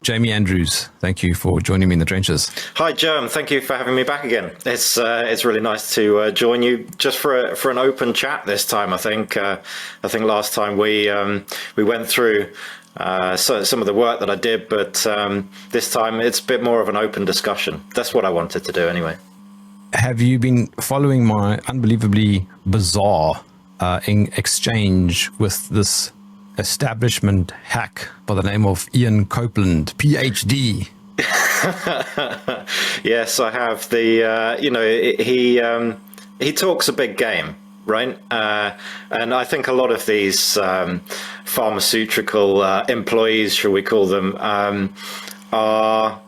Jamie Andrews, thank you for joining me in the trenches. Hi, Joe. Thank you for having me back again. It's really nice to join you just for an open chat this time. I think last time we went through some of the work that I did, but this time it's a bit more of an open discussion. That's what I wanted to do anyway. Have you been following my unbelievably bizarre exchange with this establishment hack by the name of Ian Copeland, PhD? Yes, I have. He talks a big game, right? And I think a lot of these pharmaceutical employees, shall we call them, are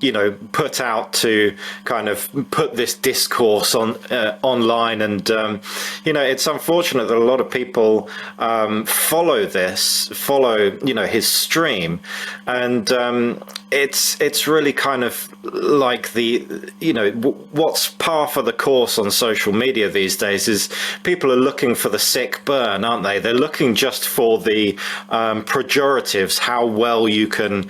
put out to kind of put this discourse on online, and it's unfortunate that a lot of people follow his stream, and it's really kind of like what's par for the course on social media these days is people are looking for the sick burn, aren't they? They're looking just for the pejoratives, how well you can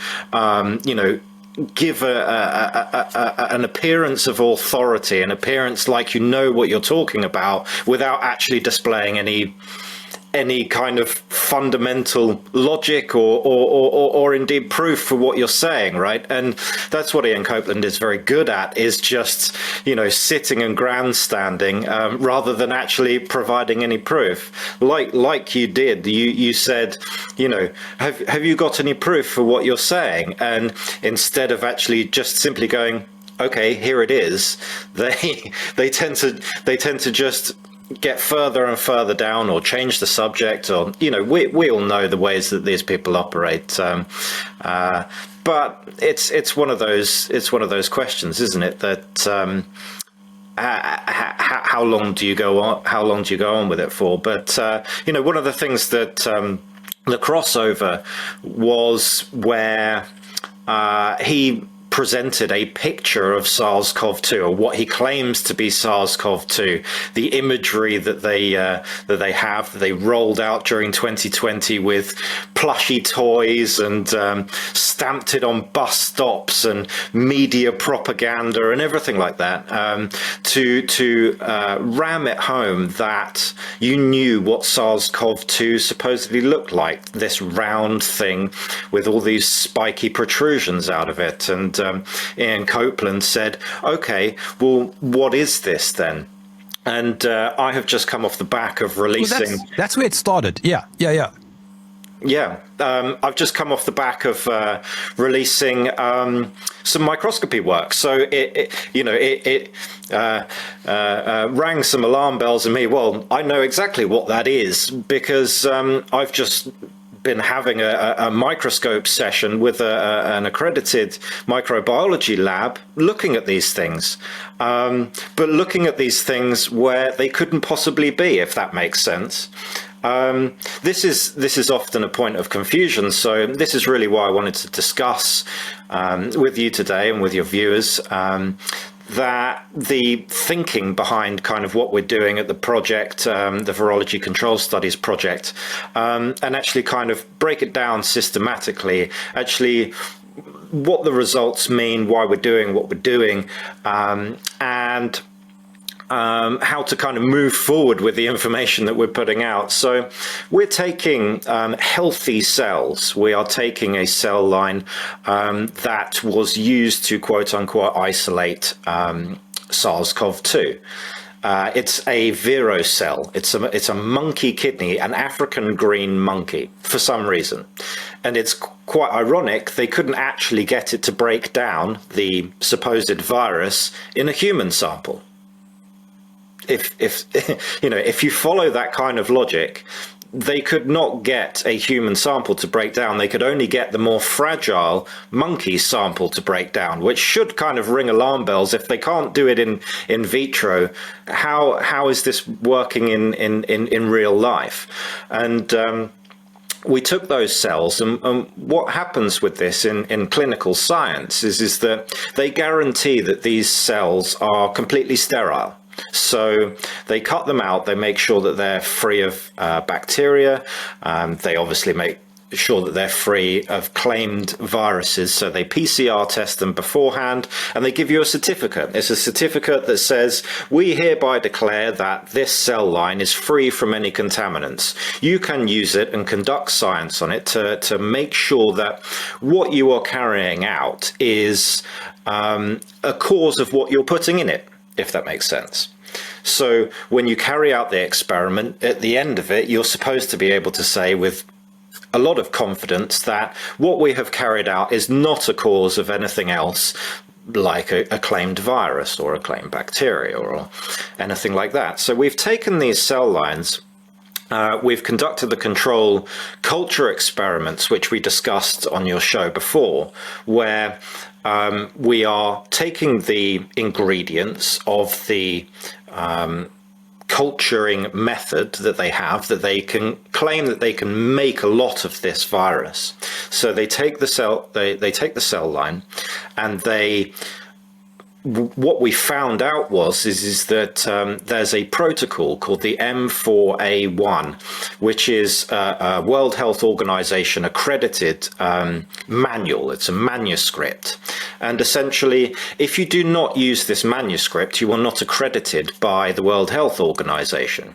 give an appearance of authority, an appearance like you know what you're talking about, without actually displaying any kind of fundamental logic or indeed proof for what you're saying, right? And that's what Ian Copeland is very good at, is just sitting and grandstanding rather than actually providing any proof. Like you did, you said, have you got any proof for what you're saying? And instead of actually just simply going, okay, here it is, they tend to just get further and further down, or change the subject, or we all know the ways that these people operate. But it's one of those questions, isn't it? That how long do you go on? How long do you go on with it for? But one of the things that the crossover was where he presented a picture of SARS-CoV-2, or what he claims to be SARS-CoV-2, the imagery that they rolled out during 2020 with plushy toys and stamped it on bus stops and media propaganda and everything like that, to ram it home that you knew what SARS-CoV-2 supposedly looked like, this round thing with all these spiky protrusions out of it. And Ian Copeland said, okay, well, what is this then? And I have just come off the back of releasing... Well, that's where it started. Yeah. I've just come off the back of releasing some microscopy work. So it rang some alarm bells in me. Well, I know exactly what that is, because I've just been having a microscope session with an accredited microbiology lab looking at these things, but looking at these things where they couldn't possibly be, if that makes sense. This is often a point of confusion, so this is really why I wanted to discuss with you today and with your viewers that the thinking behind kind of what we're doing at the project, the Virology Control Studies project, and actually kind of break it down systematically, actually what the results mean, why we're doing what we're doing, and how to kind of move forward with the information that we're putting out. So we're taking healthy cells. We are taking a cell line that was used to quote unquote isolate SARS-CoV-2. It's a vero cell. It's a monkey kidney, an African green monkey, for some reason. And it's quite ironic, they couldn't actually get it to break down the supposed virus in a human sample. If you follow that kind of logic, they could not get a human sample to break down. They could only get the more fragile monkey sample to break down, which should kind of ring alarm bells. If they can't do it in vitro, how is this working in real life? And we took those cells, and what happens with this in clinical science is that they guarantee that these cells are completely sterile. So they cut them out, they make sure that they're free of bacteria, they obviously make sure that they're free of claimed viruses. So they PCR test them beforehand, and they give you a certificate. It's a certificate that says, we hereby declare that this cell line is free from any contaminants. You can use it and conduct science on it to make sure that what you are carrying out is a cause of what you're putting in it, if that makes sense. So when you carry out the experiment, at the end of it, you're supposed to be able to say with a lot of confidence that what we have carried out is not a cause of anything else, like a claimed virus or a claimed bacteria or anything like that. So we've taken these cell lines, we've conducted the control culture experiments, which we discussed on your show before, where we are taking the ingredients of the culturing method that they have, that they can claim that they can make a lot of this virus. So they take the cell, they take the cell line, and what we found out is that there's a protocol called the M4A1, which is a World Health Organization accredited manual. It's a manuscript. And essentially, if you do not use this manuscript, you are not accredited by the World Health Organization.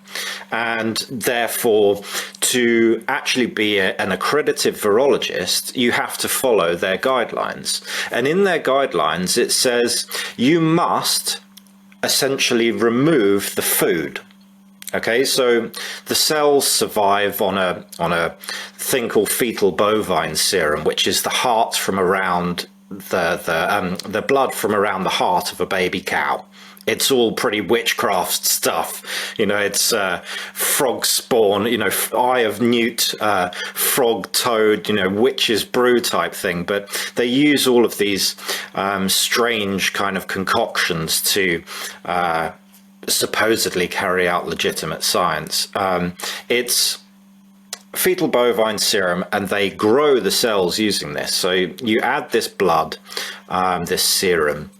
And therefore, to actually be an accredited virologist, you have to follow their guidelines. And in their guidelines, it says you must essentially remove the food. Okay, so the cells survive on a thing called fetal bovine serum, which is the heart from around the blood from around the heart of a baby cow. It's all pretty witchcraft stuff, it's frog spawn, eye of newt, frog toad, witch's brew type thing. But they use all of these strange kind of concoctions to supposedly carry out legitimate science. It's fetal bovine serum, and they grow the cells using this. So you add this blood, this serum,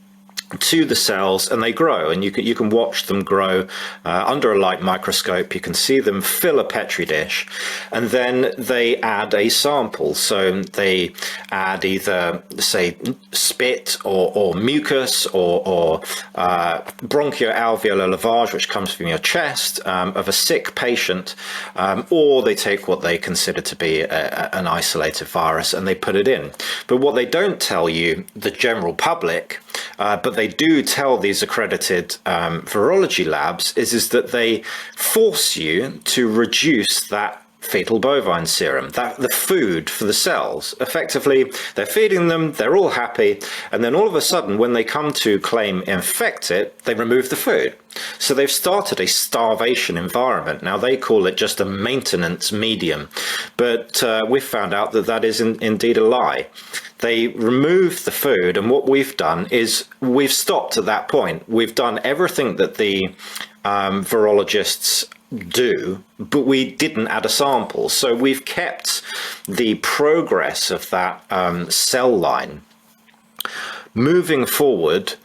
to the cells, and they grow, and you can watch them grow under a light microscope. You can see them fill a petri dish, and then they add a sample. So they add either, say, spit or mucus or bronchoalveolar lavage, which comes from your chest, of a sick patient, or they take what they consider to be an isolated virus and they put it in. But what they don't tell you, the general public, but they do tell these accredited virology labs, is that they force you to reduce that fetal bovine serum, that the food for the cells. Effectively, they're feeding them, they're all happy, and then all of a sudden, when they come to claim infect it, they remove the food. So they've started a starvation environment. Now they call it just a maintenance medium, but we've found out that that is indeed a lie. They remove the food, and what we've done is we've stopped at that point. We've done everything that the virologists do, but we didn't add a sample. So we've kept the progress of that cell line moving forward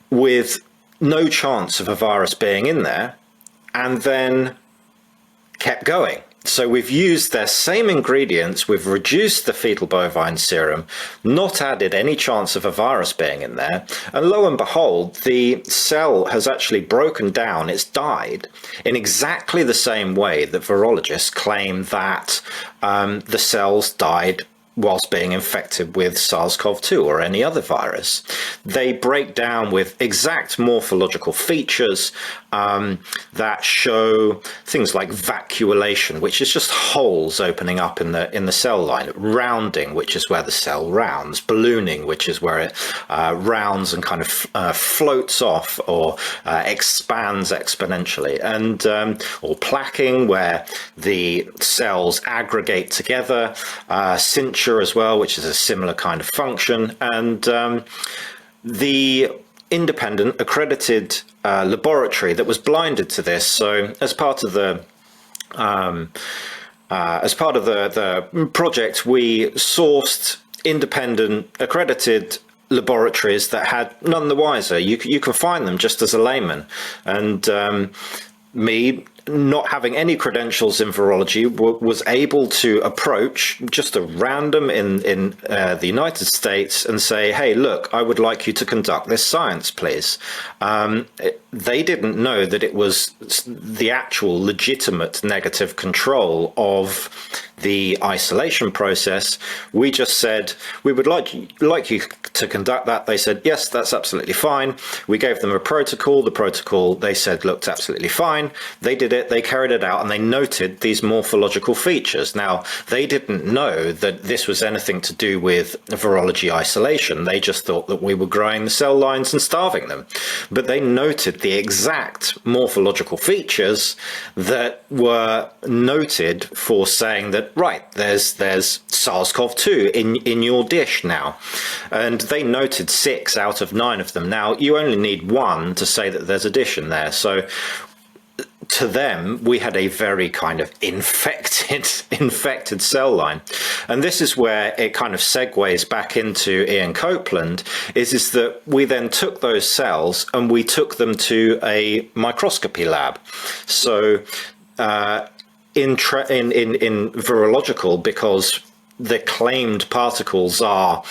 with no chance of a virus being in there, and then kept going. So we've used their same ingredients, we've reduced the fetal bovine serum, not added any chance of a virus being in there, and lo and behold, the cell has actually broken down, it's died, in exactly the same way that virologists claim that the cells died whilst being infected with SARS-CoV-2 or any other virus. They break down with exact morphological features that show things like vacuolation, which is just holes opening up in the cell line, rounding, which is where the cell rounds, ballooning, which is where it rounds and kind of floats off or expands exponentially, and or plaquing, where the cells aggregate together, cincture as well, which is a similar kind of function, and the independent accredited laboratory that was blinded to this. So as part of the project, we sourced independent accredited laboratories that had none the wiser. You can find them just as a layman, and me not having any credentials in virology, was able to approach just a random in the United States and say, hey, look, I would like you to conduct this science, please. They didn't know that it was the actual legitimate negative control of the isolation process. We just said, we would like you to conduct that. They said, yes, that's absolutely fine. We gave them a protocol. The protocol, they said, looked absolutely fine. They did it, they carried it out, and they noted these morphological features. Now, they didn't know that this was anything to do with virology isolation. They just thought that we were growing the cell lines and starving them. But they noted the exact morphological features that were noted for saying that, right, there's SARS-CoV-2 in your dish now. And they noted 6 out of 9 of them. Now, you only need 1 to say that there's a dish in there. So to them, we had a very kind of infected cell line. And this is where it kind of segues back into Ian Copeland, is that we then took those cells and we took them to a microscopy lab. So in virological, because the claimed particles are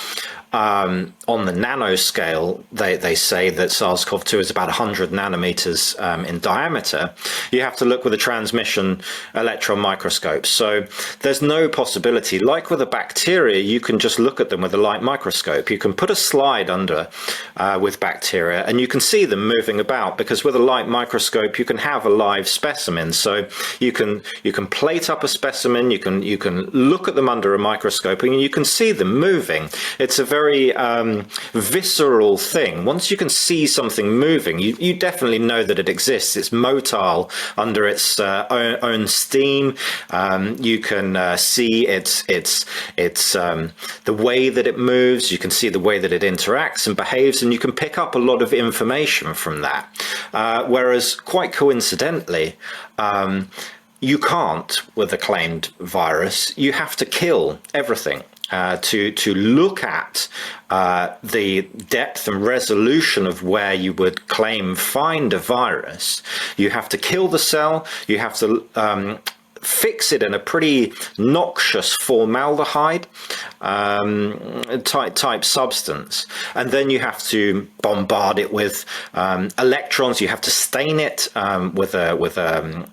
on the nanoscale, they say that SARS-CoV-2 is about 100 nanometers in diameter. You have to look with a transmission electron microscope. So there's no possibility. Like with a bacteria, you can just look at them with a light microscope. You can put a slide under with bacteria and you can see them moving about, because with a light microscope, you can have a live specimen. So you can plate up a specimen, you can look at them under a microscope and you can see them moving. It's a very visceral thing. Once you can see something moving, you definitely know that it exists. It's motile under its own steam. You can see its the way that it moves. You can see the way that it interacts and behaves, and you can pick up a lot of information from that. Whereas, quite coincidentally, you can't with a claimed virus. You have to kill everything. To look at the depth and resolution of where you would find a virus, you have to kill the cell, you have to fix it in a pretty noxious formaldehyde type substance, and then you have to bombard it with electrons. You have to stain it with a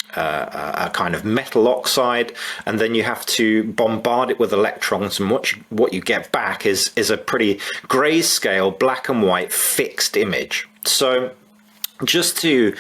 kind of metal oxide, and then you have to bombard it with electrons, and what you get back is a pretty grayscale, black and white fixed image. So just to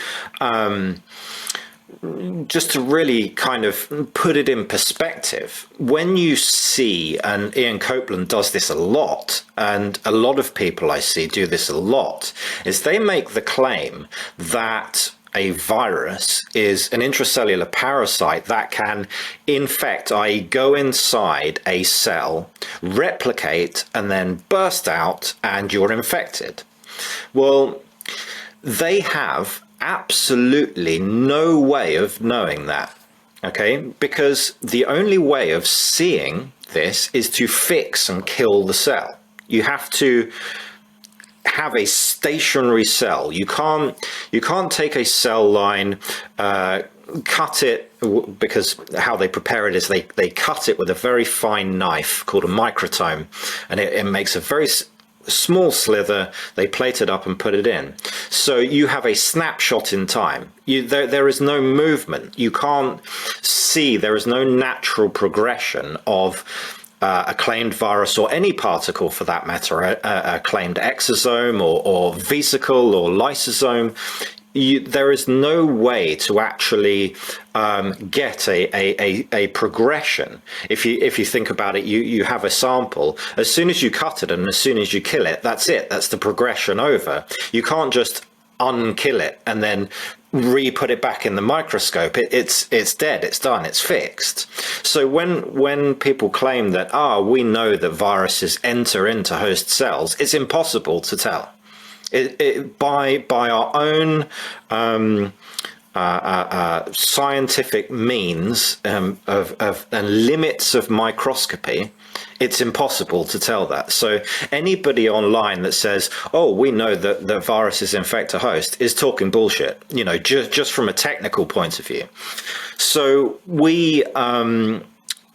really kind of put it in perspective, when you see, and Ian Copeland does this a lot, and a lot of people I see do this a lot, is they make the claim that a virus is an intracellular parasite that can infect, i.e. go inside a cell, replicate, and then burst out, and you're infected. Well, they have absolutely no way of knowing that, okay? Because the only way of seeing this is to fix and kill the cell. You have to have a stationary cell. You can't take a cell line, cut it, because how they prepare it is they cut it with a very fine knife called a microtome, and it makes a very small slither. They plate it up and put it in. So you have a snapshot in time. There is no movement. You can't see, there is no natural progression of a claimed virus, or any particle for that matter, a claimed exosome or vesicle or lysosome. There is no way to actually get a progression. If you think about it, you have a sample. As soon as you cut it and as soon as you kill it, that's it. That's the progression over. You can't just unkill it and then re-put it back in the microscope. It's dead, it's done, it's fixed. So when people claim that, we know that viruses enter into host cells, it's impossible to tell. By our own scientific means of and limits of microscopy, it's impossible to tell that. So anybody online that says, "Oh, we know that viruses infect a host," is talking bullshit. Just from a technical point of view. So we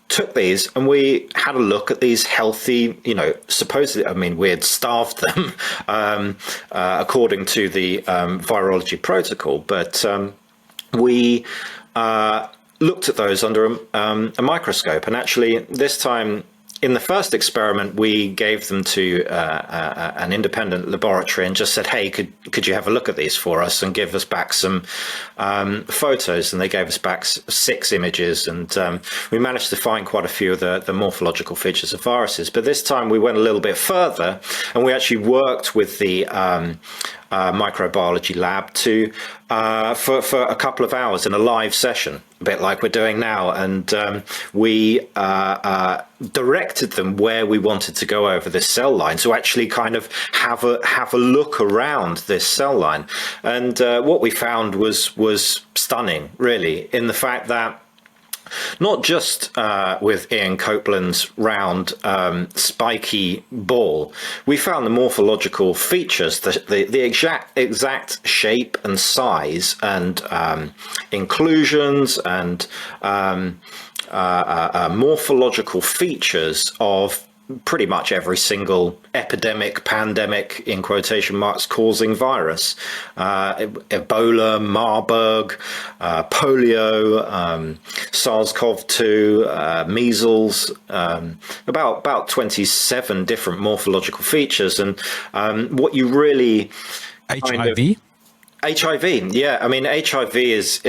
took these and we had a look at these healthy, supposedly, we had starved them according to the virology protocol, but we looked at those under a microscope. And actually, this time, in the first experiment, we gave them to an independent laboratory and just said, "Hey, could you have a look at these for us and give us back some photos?" And they gave us back 6 images, and we managed to find quite a few of the morphological features of viruses. But this time we went a little bit further, and we actually worked with the microbiology lab for a couple of hours in a live session, a bit like we're doing now, and we directed them where we wanted to go over this cell line, so actually kind of have a look around this cell line. And what we found was stunning, really, in the fact that not just with Ian Copeland's round spiky ball, we found the morphological features, the exact shape and size and inclusions and morphological features of pretty much every single epidemic, pandemic, in quotation marks, causing virus. Ebola, Marburg, polio, SARS-CoV-2, measles, about 27 different morphological features. And what you really... HIV? HIV, yeah. HIV is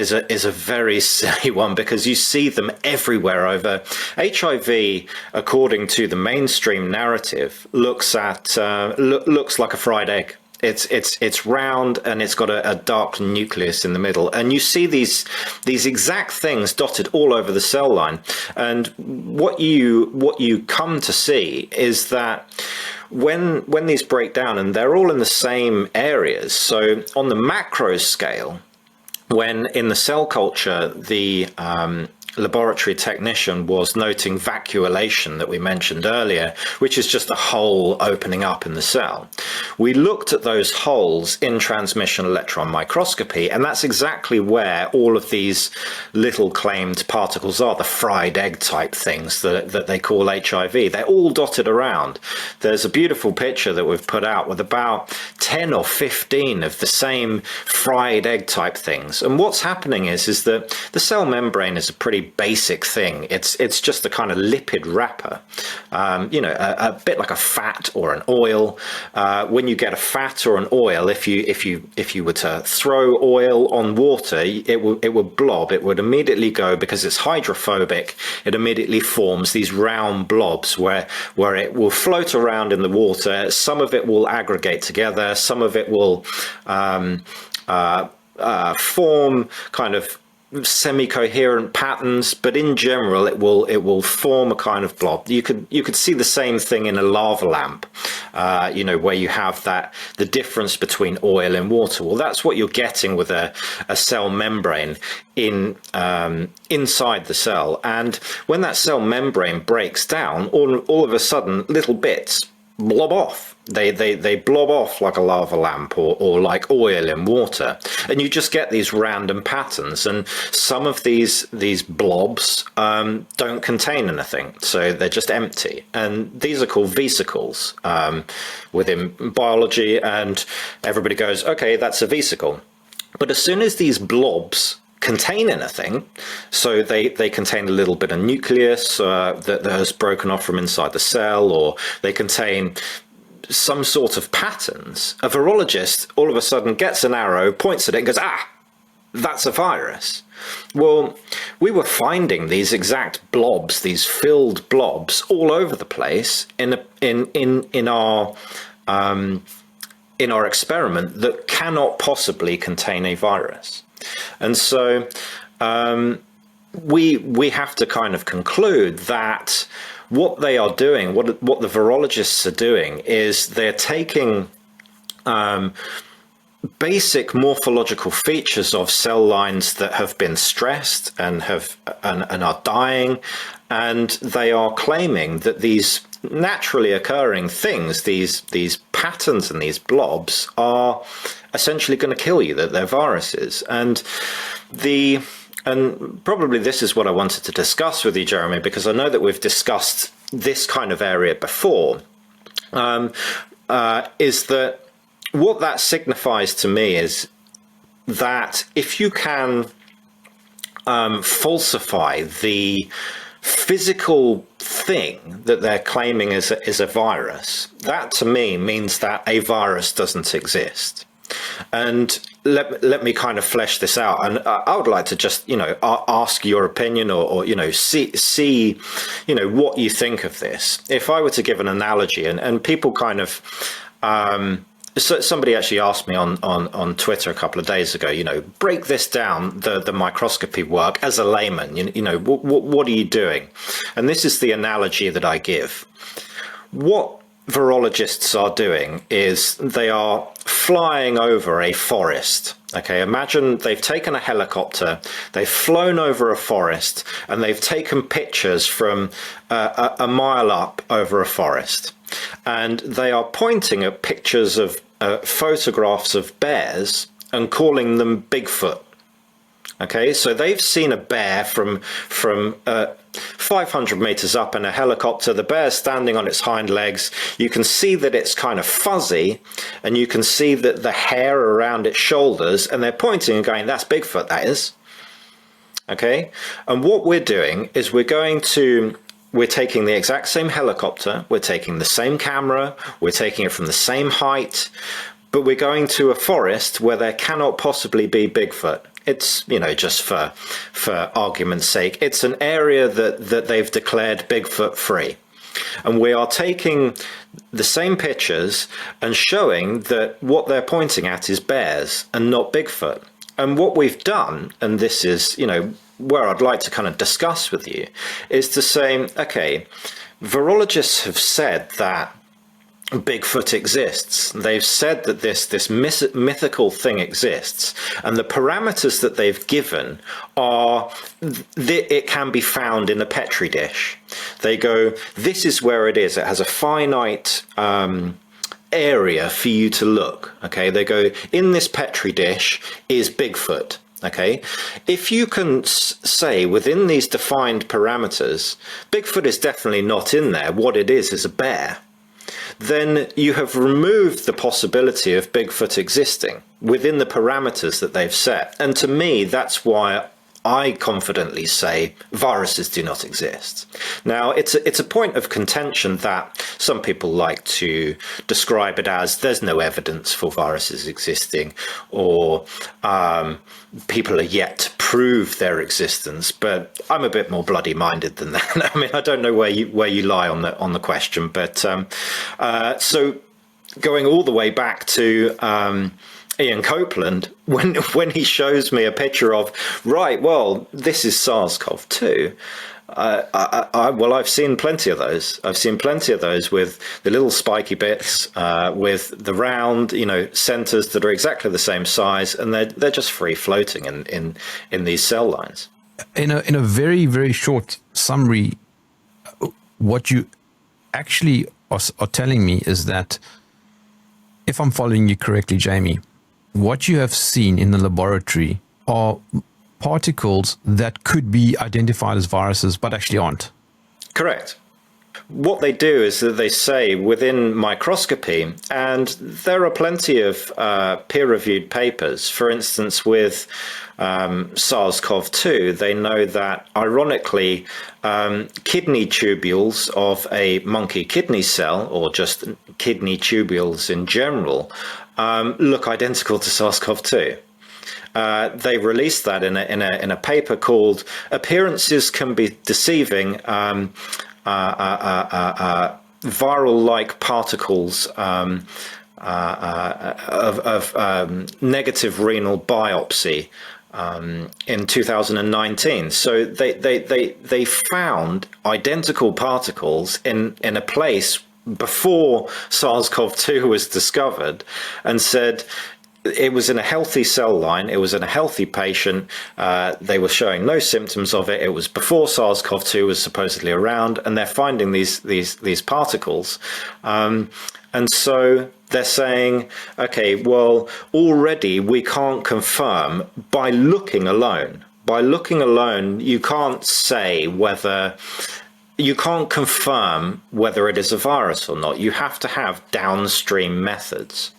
a very silly one because you see them everywhere over. HIV, according to the mainstream narrative, looks like a fried egg. It's round and it's got a dark nucleus in the middle, and you see these exact things dotted all over the cell line. And what you come to see is that when these break down, and they're all in the same areas, so on the macro scale, when in the cell culture the laboratory technician was noting vacuolation that we mentioned earlier, which is just a hole opening up in the cell. We looked at those holes in transmission electron microscopy, and that's exactly where all of these little claimed particles are, the fried egg type things that they call HIV. They're all dotted around. There's a beautiful picture that we've put out with about 10 or 15 of the same fried egg type things. And what's happening is that the cell membrane is a pretty basic thing. It's just a kind of lipid wrapper, a bit like a fat or an oil. When you get a fat or an oil, if you were to throw oil on water, it would blob. It would immediately go, because it's hydrophobic. It immediately forms these round blobs where it will float around in the water. Some of it will aggregate together. Some of it will form kind of semi-coherent patterns, but in general it will form a kind of blob. You could see the same thing in a lava lamp, where you have the difference between oil and water. Well, that's what you're getting with a cell membrane inside the cell. And when that cell membrane breaks down, all of a sudden little bits blob off. They blob off like a lava lamp or like oil in water, and you just get these random patterns. And some of these blobs don't contain anything, so they're just empty. And these are called vesicles within biology, and everybody goes, okay, that's a vesicle. But as soon as these blobs contain anything, so they contain a little bit of nucleus that has broken off from inside the cell, or they contain some sort of patterns, a virologist all of a sudden gets an arrow, points at it and goes, that's a virus. Well, we were finding these exact blobs, these filled blobs all over the place in our experiment that cannot possibly contain a virus. And so we have to kind of conclude that what they are doing, what the virologists are doing, is they're taking basic morphological features of cell lines that have been stressed and are dying, and they are claiming that these naturally occurring things, these patterns and these blobs, are essentially going to kill you, that they're viruses. And probably this is what I wanted to discuss with you, Jeremy, because I know that we've discussed this kind of area before, is that what that signifies to me is that if you can falsify the physical thing that they're claiming is a virus, that to me means that a virus doesn't exist. And let me kind of flesh this out. And I would like to just, ask your opinion or see, what you think of this. If I were to give an analogy, and people kind of, so somebody actually asked me on Twitter a couple of days ago, break this down, the microscopy work as a layman, what are you doing? And this is the analogy that I give. What virologists are doing is they are flying over a forest. Okay, imagine they've taken a helicopter, they've flown over a forest, and they've taken pictures from a mile up over a forest. And they are pointing at pictures of photographs of bears and calling them Bigfoot. Okay, so they've seen a bear from 500 meters up in a helicopter. The bear's standing on its hind legs. You can see that it's kind of fuzzy, and you can see that the hair around its shoulders, and they're pointing and going, that's Bigfoot, that is. Okay, and what we're doing is we're taking the exact same helicopter, we're taking the same camera, we're taking it from the same height, but we're going to a forest where there cannot possibly be Bigfoot. It's, just for argument's sake, it's an area that they've declared Bigfoot free. And we are taking the same pictures and showing that what they're pointing at is bears and not Bigfoot. And what we've done, and this is, where I'd like to kind of discuss with you, is to say, okay, virologists have said that Bigfoot exists. They've said that this mythical thing exists, and the parameters that they've given are it can be found in a petri dish. They go, this is where it is. It has a finite area for you to look. Okay, they go, in this petri dish is Bigfoot. Okay, if you can say within these defined parameters, Bigfoot is definitely not in there. What it is a bear. Then you have removed the possibility of Bigfoot existing within the parameters that they've set. And to me, that's why I confidently say viruses do not exist. Now, it's a point of contention that some people like to describe it as there's no evidence for viruses existing, or people are yet to prove their existence. But I'm a bit more bloody minded than that. I mean, I don't know where you lie on the question, but so going all the way back to Ian Copeland, when he shows me a picture of, right, well, this is SARS-CoV-2, I've seen plenty of those. I've seen plenty of those with the little spiky bits, with the round, centers that are exactly the same size, and they're just free floating in these cell lines. In a very, very short summary, what you actually are telling me is that, if I'm following you correctly, Jamie, what you have seen in the laboratory are particles that could be identified as viruses, but actually aren't. Correct. What they do is that they say within microscopy, and there are plenty of peer-reviewed papers, for instance, with SARS-CoV-2, they know that, ironically, kidney tubules of a monkey kidney cell, or just kidney tubules in general, look identical to SARS-CoV-2. They released that in a paper called "Appearances Can Be Deceiving: Viral-like Particles of Negative Renal Biopsy." In 2019. So they found identical particles in a place before SARS-CoV-2 was discovered, and said, it was in a healthy cell line. It was in a healthy patient. They were showing no symptoms of it. It was before SARS-CoV-2 was supposedly around, and they're finding these particles. And so they're saying, okay, well, already we can't confirm by looking alone. By looking alone, you can't say whether... You can't confirm whether it is a virus or not. You have to have downstream methods.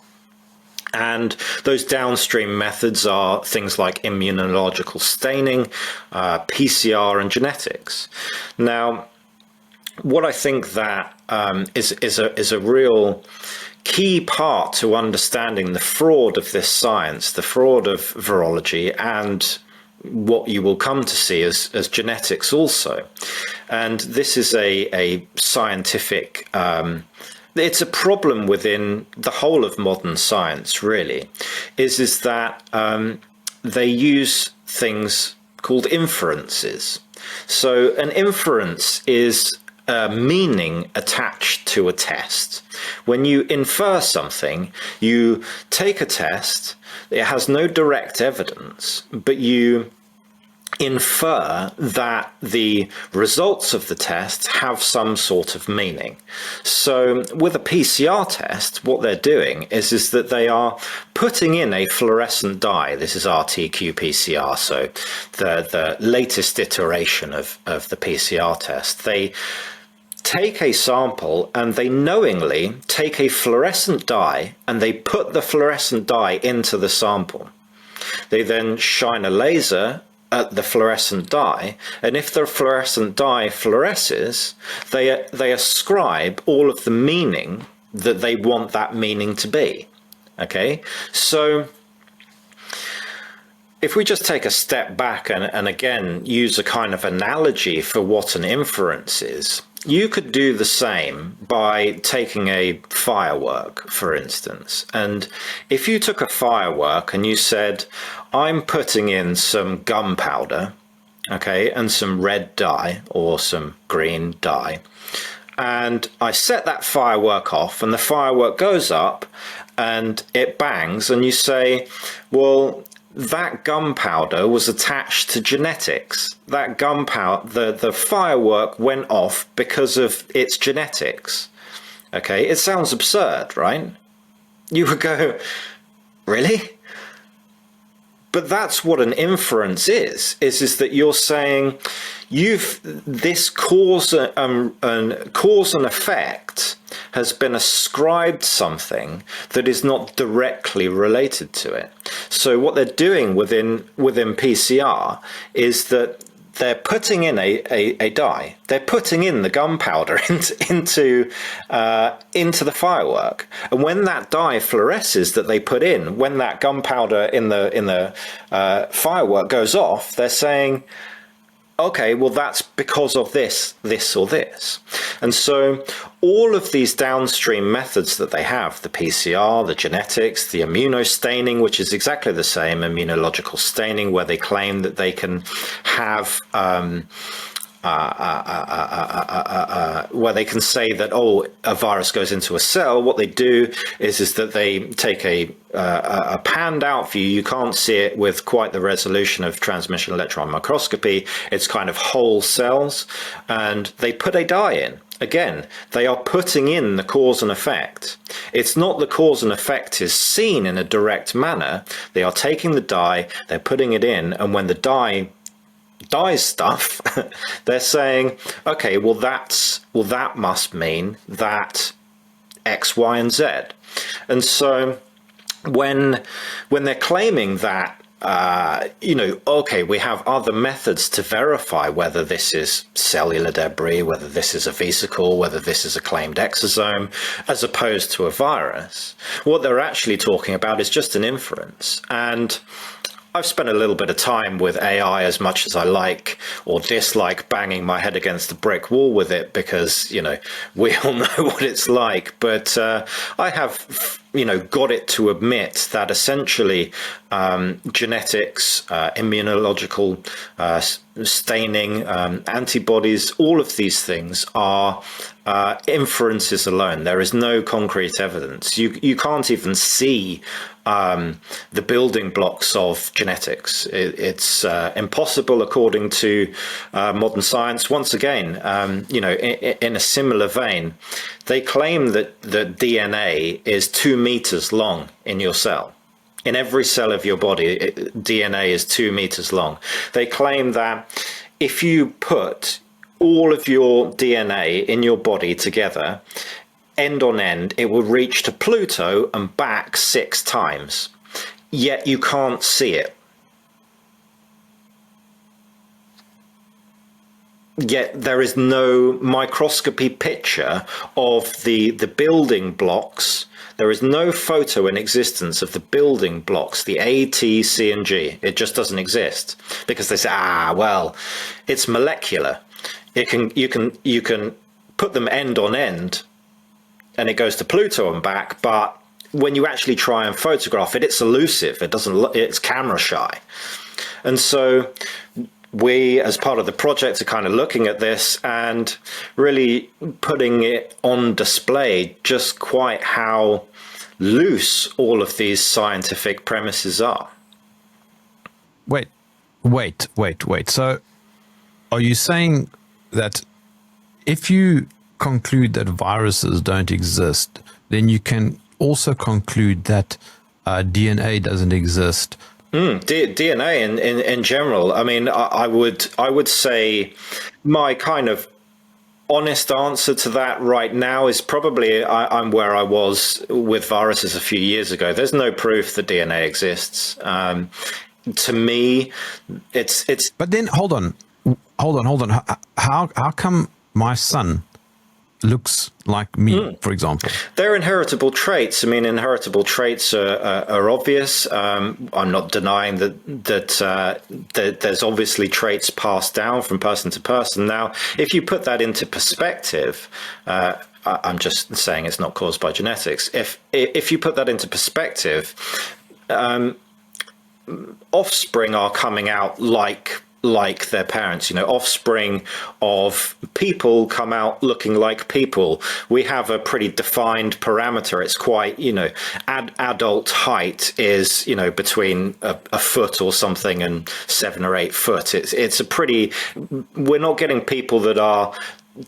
And those downstream methods are things like immunological staining, PCR, and genetics. Now, what I think that is a real key part to understanding the fraud of this science, the fraud of virology, and what you will come to see as genetics also. And this is a scientific... it's a problem within the whole of modern science, really, is that they use things called inferences. So an inference is a meaning attached to a test. When you infer something, you take a test, it has no direct evidence, but you infer that the results of the test have some sort of meaning. So with a PCR test, what they're doing is that they are putting in a fluorescent dye. This is RT-qPCR, so the latest iteration of the PCR test. They take a sample and they knowingly take a fluorescent dye and they put the fluorescent dye into the sample. They then shine a laser at the fluorescent dye, and if the fluorescent dye fluoresces, they ascribe all of the meaning that they want that meaning to be. Okay, so if we just take a step back and again use a kind of analogy for what an inference is, you could do the same by taking a firework, for instance. And if you took a firework and you said, I'm putting in some gunpowder, okay, and some red dye or some green dye, and I set that firework off and the firework goes up and it bangs, and you say, well, that gunpowder was attached to genetics. That gunpowder, the firework went off because of its genetics. Okay, it sounds absurd, right? You would go, really? But that's what an inference is that you're saying this cause and effect has been ascribed something that is not directly related to it. So what they're doing within PCR is that they're putting in a dye. They're putting in the gunpowder into the firework, and when that dye fluoresces that they put in, when that gunpowder in the firework goes off, they're saying, okay, well, that's because of this, or this. And so all of these downstream methods that they have, the PCR, the genetics, the immunostaining, which is exactly the same, immunological staining, where they claim that they can have where they can say that, oh, a virus goes into a cell. What they do is that they take a panned out view. You can't see it with quite the resolution of transmission electron microscopy. It's kind of whole cells, and they put a dye in. Again, they are putting in the cause and effect. It's not the cause and effect is seen in a direct manner. They are taking the dye, they're putting it in, and when the dye dyes stuff, they're saying, okay, well that must mean that X, Y, and Z. And so when they're claiming that, okay, we have other methods to verify whether this is cellular debris, whether this is a vesicle, whether this is a claimed exosome, as opposed to a virus, what they're actually talking about is just an inference. And I've spent a little bit of time with AI, as much as I like or dislike banging my head against the brick wall with it, because, we all know what it's like. But I have got it to admit that essentially genetics, immunological staining, antibodies, all of these things are inferences alone. There is no concrete evidence. You can't even see the building blocks of genetics. It's impossible according to modern science. Once again, in a similar vein, they claim that the DNA is 2 meters long in your cell. In every cell of your body, DNA is 2 meters long. They claim that if you put all of your DNA in your body together, end on end, it will reach to Pluto and back 6 times. Yet you can't see it. Yet there is no microscopy picture of the building blocks. There is no photo in existence of the building blocks, the A, T, C, and G. It just doesn't exist because they say, well, it's molecular. You can put them end on end, and it goes to Pluto and back. But when you actually try and photograph it, it's elusive. It's camera shy, and so we, as part of the project, are kind of looking at this and really putting it on display just quite how loose all of these scientific premises are. Wait. So are you saying that if you conclude that viruses don't exist, then you can also conclude that DNA doesn't exist? DNA in general. I mean, I would say my kind of honest answer to that right now is probably I'm where I was with viruses a few years ago. There's no proof that DNA exists. To me, it's. But then hold on. How come my son looks like me, for example? They're inheritable traits. I mean, inheritable traits are obvious. I'm not denying that there's obviously traits passed down from person to person. Now, if you put that into perspective, I'm just saying it's not caused by genetics. If you put that into perspective, offspring are coming out like their parents. Offspring of people come out looking like people. We have a pretty defined parameter. It's quite, adult height is, between a foot or something and 7 or 8 foot. It's a pretty, we're not getting people that are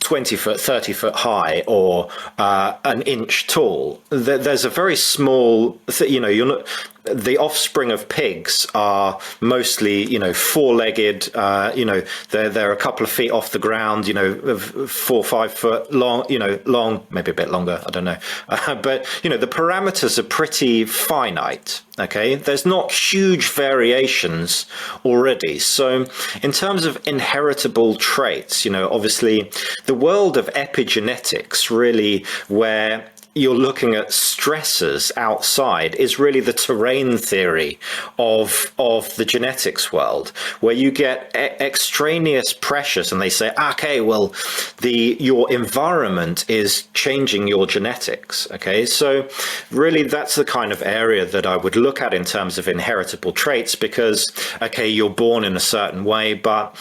20 foot, 30 foot high or an inch tall. There's a very small, you're not, the offspring of pigs are mostly, four-legged, they're a couple of feet off the ground, 4 or 5 foot long, long, maybe a bit longer, I don't know. But, the parameters are pretty finite, okay? There's not huge variations already. So in terms of inheritable traits, obviously the world of epigenetics really where you're looking at stressors outside is really the terrain theory of the genetics world, where you get extraneous pressures and they say, okay, well, your environment is changing your genetics. Okay, so really that's the kind of area that I would look at in terms of inheritable traits, because, okay, you're born in a certain way, but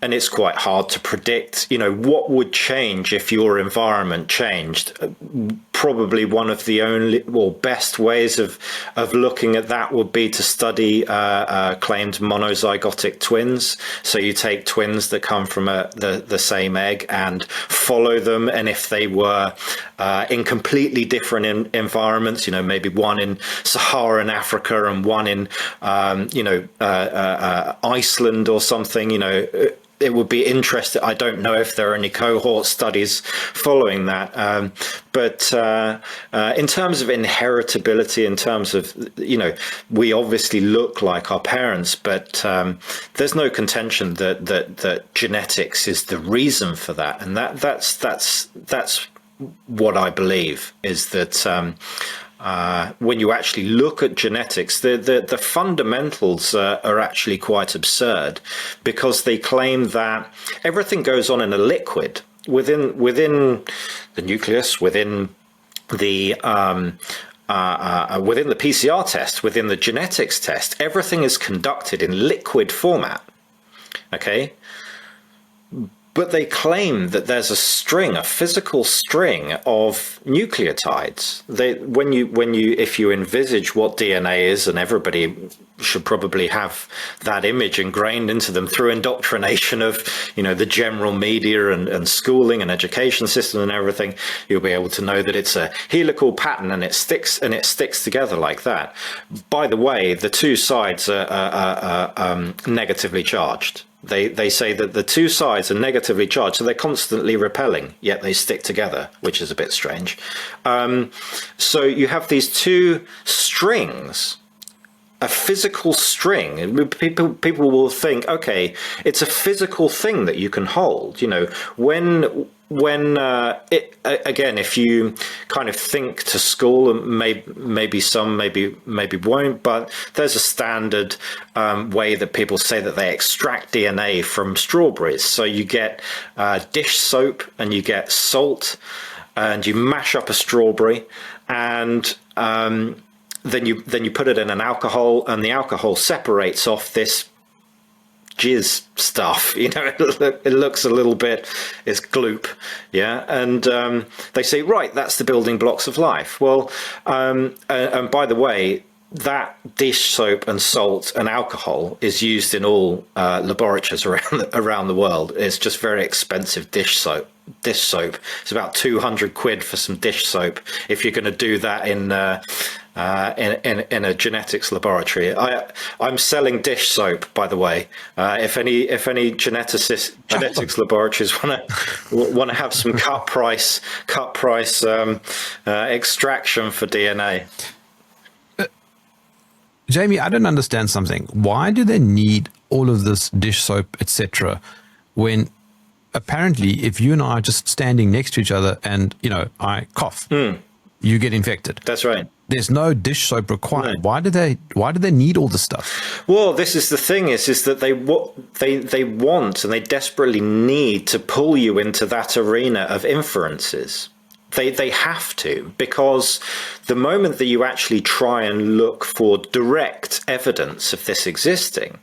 and it's quite hard to predict, what would change if your environment changed. Probably one of the only or best ways of looking at that would be to study claimed monozygotic twins. So you take twins that come from the same egg and follow them. And if they were in completely different environments, maybe one in Saharan Africa and one in, Iceland or something, it would be interesting. I don't know if there are any cohort studies following that. But in terms of inheritability, in terms of, we obviously look like our parents, but there's no contention that genetics is the reason for that. And that's what I believe, is that when you actually look at genetics, the fundamentals are actually quite absurd, because they claim that everything goes on in a liquid within the nucleus, within the within the PCR test, within the genetics test, everything is conducted in liquid format. Okay. But they claim that there's a physical string of nucleotides. If you envisage what DNA is, and everybody should probably have that image ingrained into them through indoctrination of, the general media and schooling and education system and everything, you'll be able to know that it's a helical pattern and it sticks together like that. By the way, the two sides are negatively charged. They say that the two sides are negatively charged, so they're constantly repelling, yet they stick together, which is a bit strange. So you have these two strings, a physical string. People will think, okay, it's a physical thing that you can hold. Again, if you kind of think to school, maybe some maybe won't, but there's a standard way that people say that they extract DNA from strawberries. So you get dish soap and you get salt, and you mash up a strawberry, and then you put it in an alcohol, and the alcohol separates off this jizz stuff. It looks a little bit, it's gloop, yeah, and they say, right, that's the building blocks of life. Well, and by the way, that dish soap and salt and alcohol is used in all laboratories around the world. It's just very expensive dish soap. It's about 200 quid for some dish soap if you're going to do that in a genetics laboratory. I'm selling dish soap, by the way. If any genetics laboratories want to have some cut price extraction for DNA. Jamie, I don't understand something. Why do they need all of this dish soap, etc., when apparently if you and I are just standing next to each other and, I cough, you get infected? That's right. There's no dish soap required. No. Why do they need all this stuff? Well, this is the thing is that they want and they desperately need to pull you into that arena of inferences. They have to, because the moment that you actually try and look for direct evidence of this existing,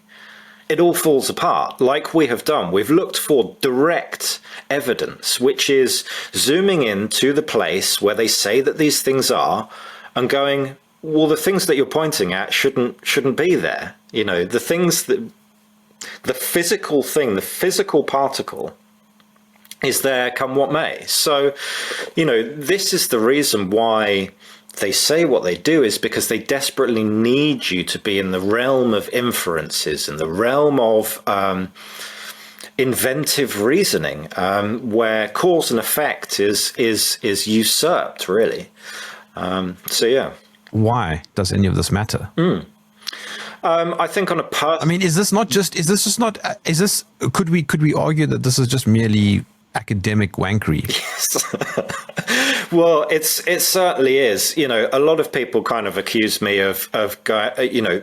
it all falls apart, like we have done. We've looked for direct evidence, which is zooming in to the place where they say that these things are and going, well, the things that you're pointing at shouldn't be there. The things that the physical thing, the physical particle is there come what may. So, this is the reason why they say what they do, is because they desperately need you to be in the realm of inferences, in the realm of inventive reasoning, where cause and effect is usurped, really. So, yeah. Why does any of this matter? I think on a could we argue that this is just merely academic wankery? Yes. Well, it certainly is. A lot of people kind of accuse me of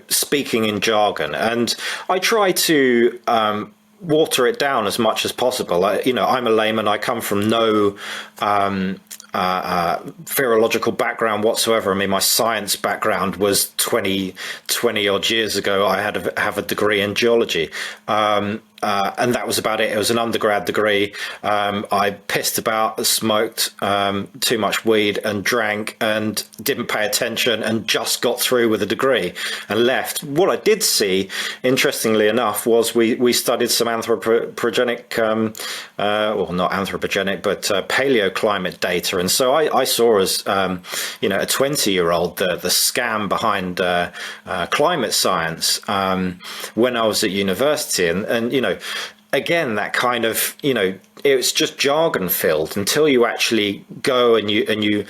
speaking in jargon, and I try to water it down as much as possible. I'm a layman. I come from no virological background whatsoever. I mean, my science background was 20 odd years ago. I have a degree in geology. And that was about it. It was an undergrad degree. I pissed about, smoked too much weed and drank and didn't pay attention and just got through with a degree and left. What I did see, interestingly enough, was we studied some anthropogenic, well, not anthropogenic, but paleoclimate data. And so I saw as, a 20-year-old, the scam behind climate science when I was at university. And again, that kind of, it's just jargon filled until you actually go and you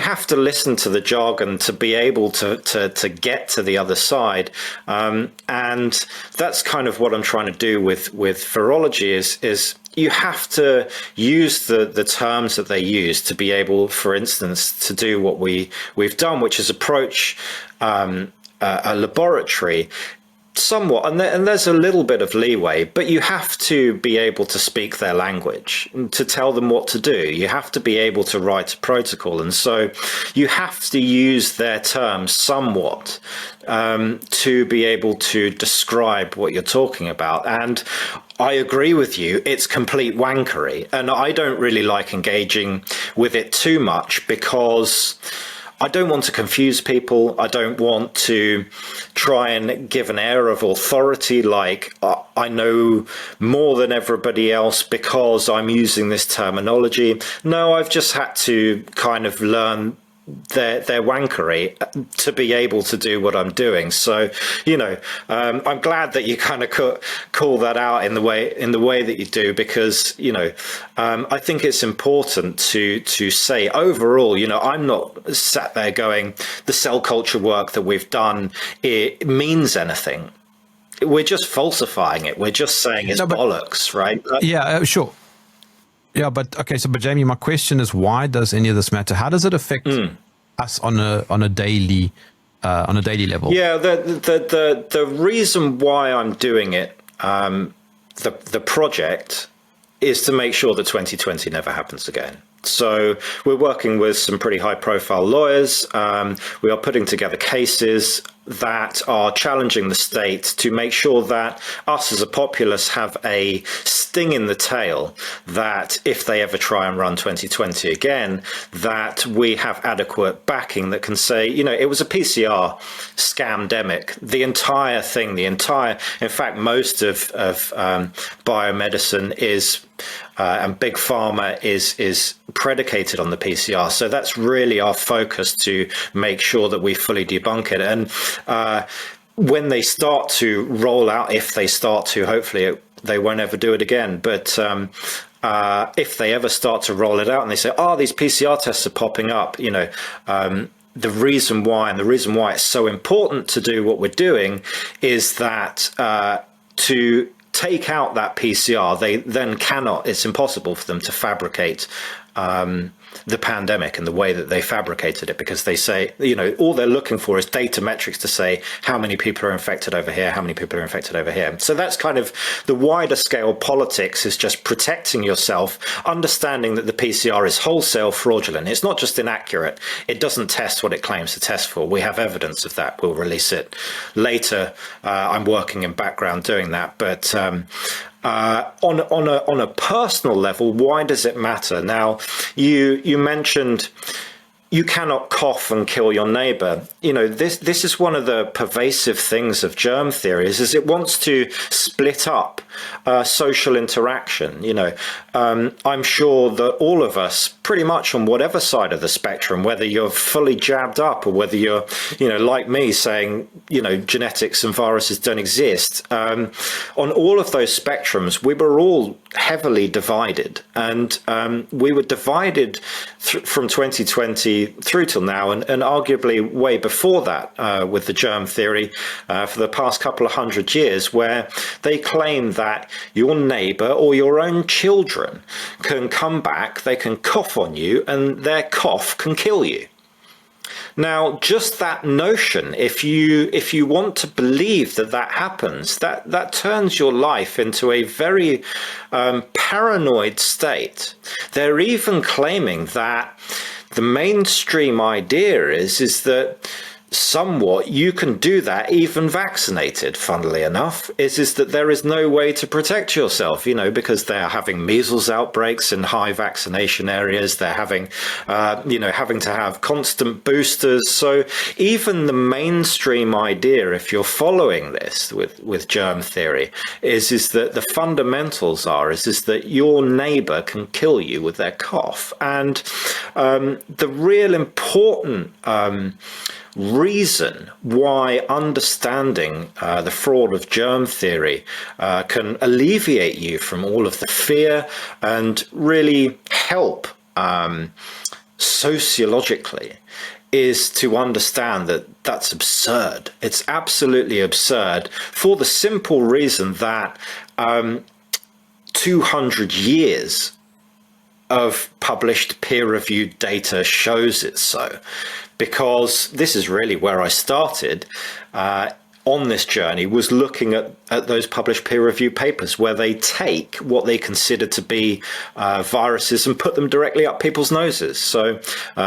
have to listen to the jargon to be able to get to the other side. And that's kind of what I'm trying to do with virology is you have to use the terms that they use to be able, for instance, to do what we've done, which is approach a laboratory Somewhat, and there's a little bit of leeway, but you have to be able to speak their language to tell them what to do. You have to be able to write a protocol, and so you have to use their terms somewhat to be able to describe what you're talking about. And I agree with you, it's complete wankery, and I don't really like engaging with it too much because I don't want to confuse people. I don't want to try and give an air of authority like I know more than everybody else because I'm using this terminology. No, I've just had to kind of learn their wankery to be able to do what I'm doing. So, I'm glad that you kind of call that out in the way that you do, because, I think it's important to say overall, I'm not sat there going, the cell culture work that we've done, it means anything. We're just falsifying it. We're just saying it's bollocks, right? Yeah, sure. Yeah, but okay. So, but Jamie, my question is, why does any of this matter? How does it affect us on a daily level? Yeah, the reason why I'm doing it, the project, is to make sure that 2020 never happens again. So we're working with some pretty high-profile lawyers. We are putting together cases that are challenging the state to make sure that us as a populace have a sting in the tail, that if they ever try and run 2020 again, that we have adequate backing that can say, it was a PCR scamdemic. The entire thing, in fact, most of biomedicine is and big pharma is predicated on the PCR. So that's really our focus, to make sure that we fully debunk it. And when they start to roll out, if they start to, hopefully they won't ever do it again. But if they ever start to roll it out and they say, these PCR tests are popping up, the reason why it's so important to do what we're doing is that to take out that PCR, they then it's impossible for them to fabricate the pandemic in the way that they fabricated it, because they say, all they're looking for is data metrics to say how many people are infected over here, how many people are infected over here. So that's kind of the wider scale politics, is just protecting yourself, understanding that the PCR is wholesale fraudulent. It's not just inaccurate. It doesn't test what it claims to test for. We have evidence of that. We'll release it later. I'm working in background doing that. But on a personal level, why does it matter? Now, you mentioned you cannot cough and kill your neighbor. This is one of the pervasive things of germ theories, is it wants to split up social interaction. I'm sure that all of us, pretty much on whatever side of the spectrum, whether you're fully jabbed up or whether you're, like me, saying, genetics and viruses don't exist, on all of those spectrums, we were all heavily divided. And we were divided from 2020 through till now, and arguably way before that, with the germ theory for the past couple of 100 years, where they claim that your neighbor or your own children can come back, they can cough on you, and their cough can kill you. Now, just that notion, if you want to believe that happens, that turns your life into a very paranoid state. They're even claiming that the mainstream idea is that somewhat you can do that even vaccinated, funnily enough, is that there is no way to protect yourself, because they're having measles outbreaks in high vaccination areas. They're having having to have constant boosters. So even the mainstream idea, if you're following this with germ theory, is that the fundamentals is that your neighbor can kill you with their cough. And the real important reason why understanding the fraud of germ theory can alleviate you from all of the fear and really help sociologically is to understand that that's absurd. It's absolutely absurd, for the simple reason that 200 years of published peer-reviewed data shows it so. Because this is really where I started. on this journey was looking at those published peer-reviewed papers where they take what they consider to be viruses and put them directly up people's noses. So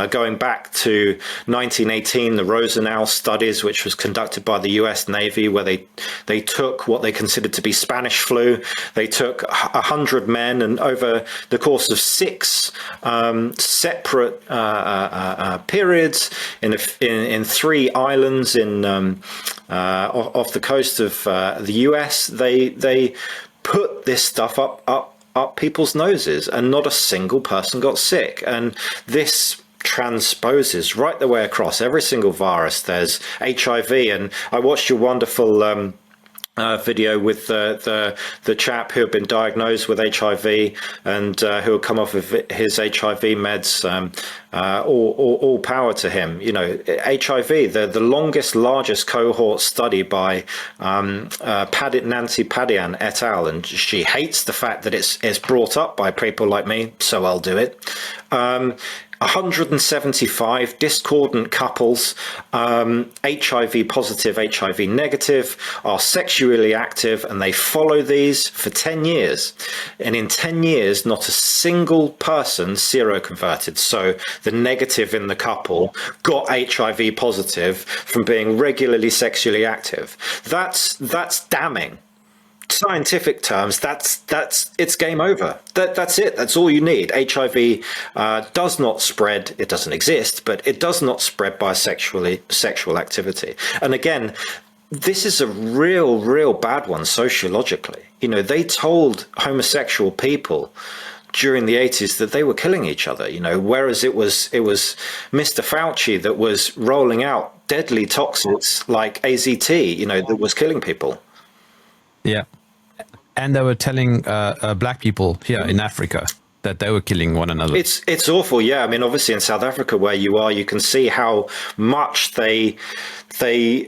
going back to 1918, the Rosenau studies, which was conducted by the US Navy, where they took what they considered to be Spanish flu. They took 100 men, and over the course of 6 separate periods in 3 islands off the coast of the US, they put this stuff up people's noses, and not a single person got sick. And this transposes right the way across every single virus. There's HIV, and I watched your wonderful video with the chap who had been diagnosed with HIV and who had come off of his HIV meds. All power to him. You know, HIV, the largest cohort study by Nancy Padian et al. And she hates the fact that it's brought up by people like me, so I'll do it. 175 discordant couples, HIV positive, HIV negative, are sexually active, and they follow these for 10 years. And in 10 years, not a single person seroconverted. So the negative in the couple got HIV positive from being regularly sexually active. That's damning. Scientific terms, it's game over. That's it. That's all you need. HIV does not spread. It doesn't exist, but it does not spread by sexual activity. And again, this is a real bad one sociologically. You know, they told homosexual people during the 80s that they were killing each other, you know, whereas it was Mr. Fauci that was rolling out deadly toxins like AZT, you know, that was killing people. Yeah. And they were telling black people here in Africa that they were killing one another. It's awful. Yeah. I mean, obviously in South Africa where you are, you can see how much they,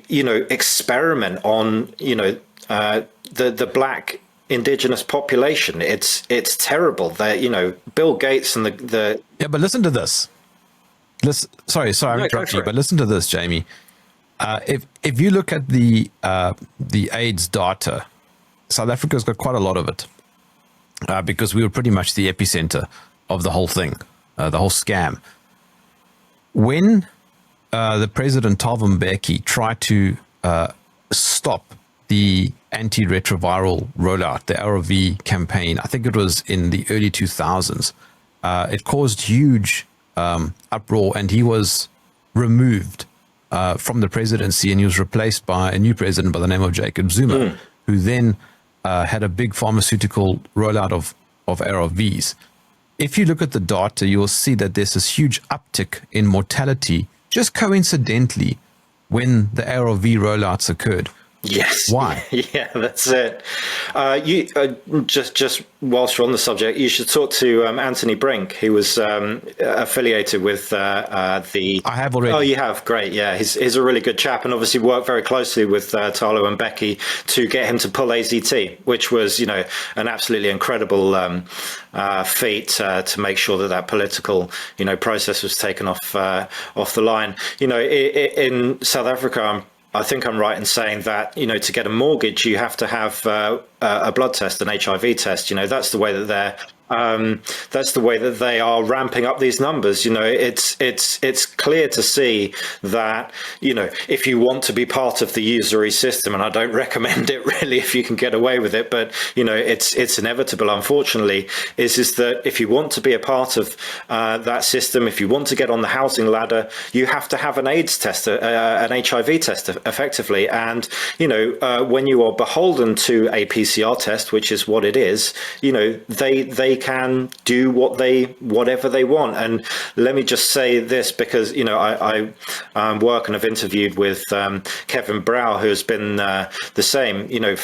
you know, experiment on, you know, the black indigenous population. It's terrible. They, you know, Bill Gates and the Yeah, but listen to this. Sorry, I'm interrupting you, but listen to this, Jamie. If you look at the AIDS data, South Africa's got quite a lot of it because we were pretty much the epicenter of the whole thing, the whole scam. When the President Thabo Mbeki tried to stop the antiretroviral rollout, the ARV campaign, I think it was in the early 2000s, it caused huge uproar, and he was removed from the presidency, and he was replaced by a new president by the name of Jacob Zuma, who then had a big pharmaceutical rollout of ARVs. If you look at the data, you'll see that there's this huge uptick in mortality just coincidentally when the ARV rollouts occurred. Yes. Why? Yeah, that's it. You just whilst you're on the subject, you should talk to Anthony Brink. He was affiliated with the. I have already. Oh, you have? Great. Yeah, he's a really good chap, and obviously worked very closely with Thabo and Mbeki to get him to pull AZT, which was, you know, an absolutely incredible feat to make sure that political, you know, process was taken off the line. You know, in South Africa, I think I'm right in saying that, you know, to get a mortgage, you have to have a blood test, an HIV test. You know, that's the way that they are ramping up these numbers. You know, it's clear to see that, you know, if you want to be part of the usury system, and I don't recommend it really if you can get away with it, but, you know, it's inevitable, unfortunately, is that if you want to be a part of that system, if you want to get on the housing ladder, you have to have an AIDS test, an HIV test effectively. And, you know, when you are beholden to a PCR test, which is what it is, you know, they can do whatever they want. And let me just say this, because, you know, I work and I've interviewed with Kevin Brow, who has been the same, you know,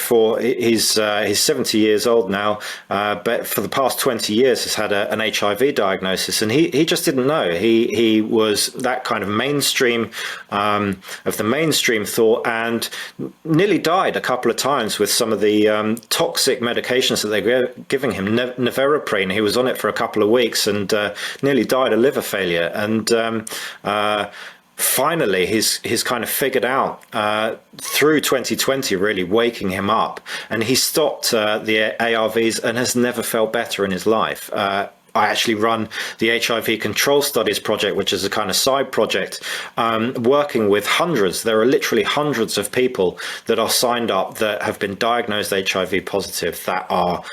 he's 70 years old now, but for the past 20 years has had an HIV diagnosis, and he just didn't know. He was that kind of mainstream of the mainstream thought, and nearly died a couple of times with some of the toxic medications that they were giving him. Neveroprene, he was on it for a couple of weeks and nearly died of liver failure. And finally he's kind of figured out through 2020 really waking him up, and he stopped the ARVs and has never felt better in his life. I actually run the HIV Control Studies project, which is a kind of side project, working with hundreds. There are literally hundreds of people that are signed up that have been diagnosed HIV positive that are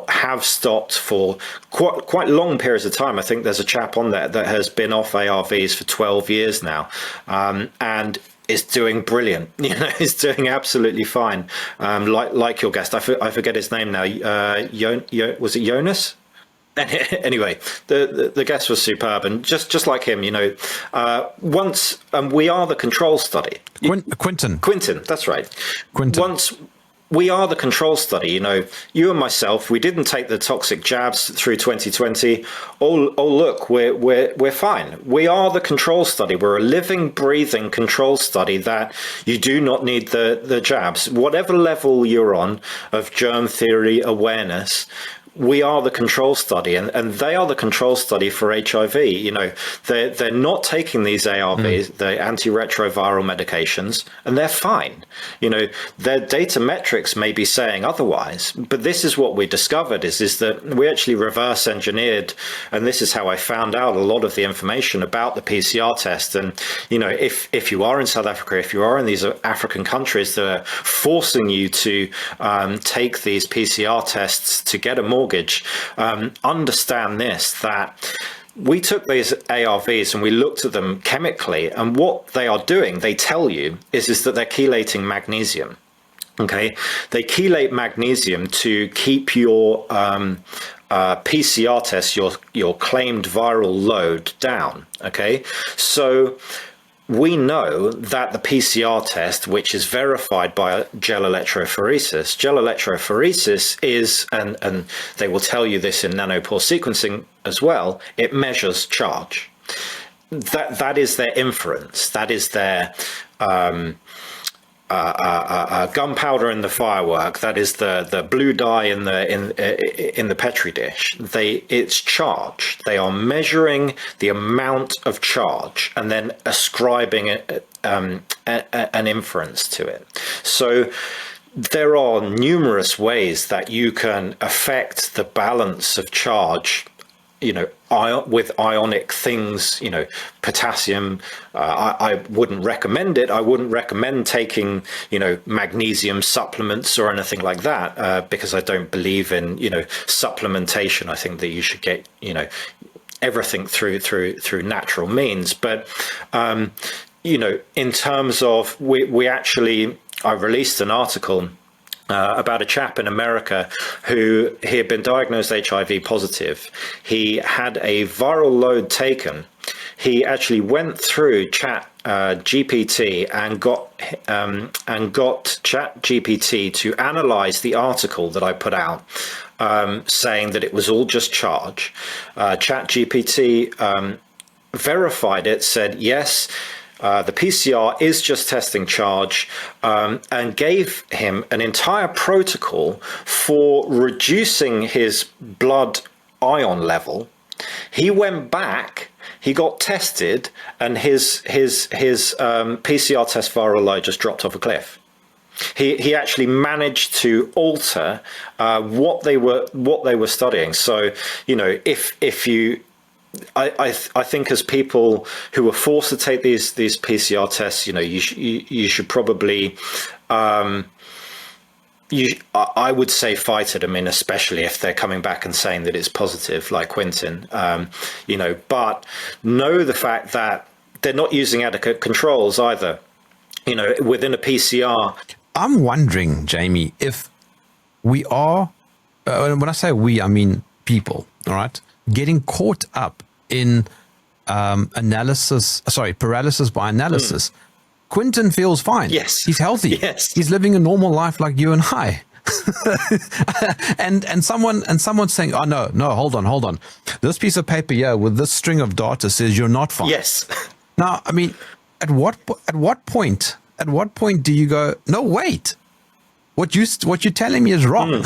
have stopped for quite long periods of time. I think there's a chap on there that has been off ARVs for 12 years now, and is doing brilliant. He's doing absolutely fine. Like your guest, I forget his name now. Was it Jonas? Anyway, the guest was superb, and just like him, once we are the control study. Quintin, that's right. Once we are the control study, you and myself, we didn't take the toxic jabs through 2020. Oh look, we're fine. We are the control study. We're a living, breathing control study that you do not need the jabs. Whatever level you're on of germ theory awareness, we are the control study, and they are the control study for HIV. They're not taking these ARVs, the antiretroviral medications, and they're fine. Their data metrics may be saying otherwise, but this is what we discovered is that we actually reverse engineered, and this is how I found out a lot of the information about the PCR test. And, if you are in South Africa, if you are in these African countries that are forcing you to take these PCR tests to get a mortgage, understand this, that we took these ARVs and we looked at them chemically, and what they are doing, they tell you, is that they're chelating magnesium. Okay, they chelate magnesium to keep your PCR test, your claimed viral load down. Okay, so we know that the PCR test, which is verified by gel electrophoresis is, and they will tell you this in nanopore sequencing as well, it measures charge. That is their inference. That is their gunpowder in the firework. That is the blue dye in the petri dish. It's charge. They are measuring the amount of charge and then ascribing an inference to it. So there are numerous ways that you can affect the balance of charge, with ionic things, potassium. I wouldn't recommend it. I wouldn't recommend taking, magnesium supplements or anything like that, because I don't believe in, supplementation. I think that you should get, everything through natural means. But, in terms of, I released an article about a chap in America who he had been diagnosed HIV positive. He had a viral load taken. He actually went through Chat GPT and got Chat GPT to analyze the article that I put out, saying that it was all just charge. Chat GPT verified it, said yes. The PCR is just testing charge, and gave him an entire protocol for reducing his blood ion level. He went back, he got tested, and his PCR test viral load just dropped off a cliff. He actually managed to alter what they were studying. So, if you, I think as people who are forced to take these PCR tests, you should probably, I would say fight it. I mean, especially if they're coming back and saying that it's positive, like Quintin, but know the fact that they're not using adequate controls either, within a PCR. I'm wondering, Jamie, if we are, when I say we, I mean people, all right, getting caught up in paralysis by analysis. Quintin feels fine. Yes. He's healthy. Yes. He's living a normal life like you and I. and someone's saying, oh no, hold on. This piece of paper here with this string of data says you're not fine. Yes. Now, I mean, at what point do you go, no, wait, what you're telling me is wrong.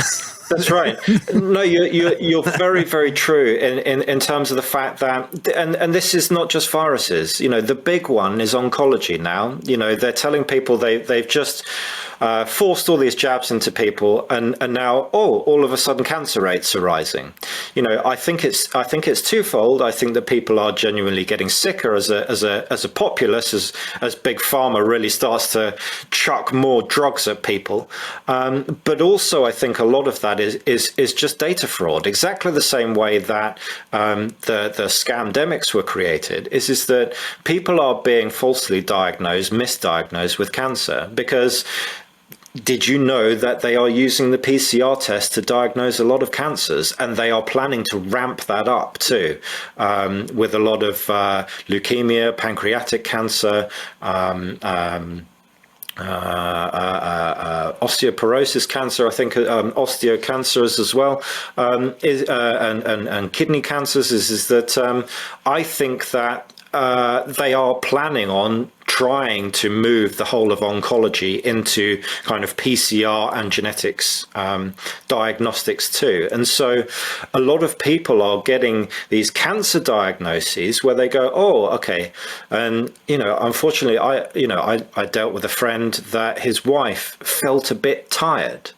That's right. No, you're very, very true in terms of the fact that, and this is not just viruses. The big one is oncology now. They're telling people they've just forced all these jabs into people, and now all of a sudden cancer rates are rising. I think it's twofold. I think that people are genuinely getting sicker as a populace, as big pharma really starts to chuck more drugs at people. But also, I think a lot of that is just data fraud. Exactly the same way that the scamdemics were created is that people are being falsely diagnosed, misdiagnosed with cancer because. Did you know that they are using the PCR test to diagnose a lot of cancers, and they are planning to ramp that up too, with a lot of leukemia, pancreatic cancer, osteoporosis cancer, I think, osteocancers as well, and kidney cancers. Is that I think that they are planning on trying to move the whole of oncology into kind of PCR and genetics diagnostics too. And so a lot of people are getting these cancer diagnoses where they go, oh, okay. And, unfortunately, I dealt with a friend that his wife felt a bit tired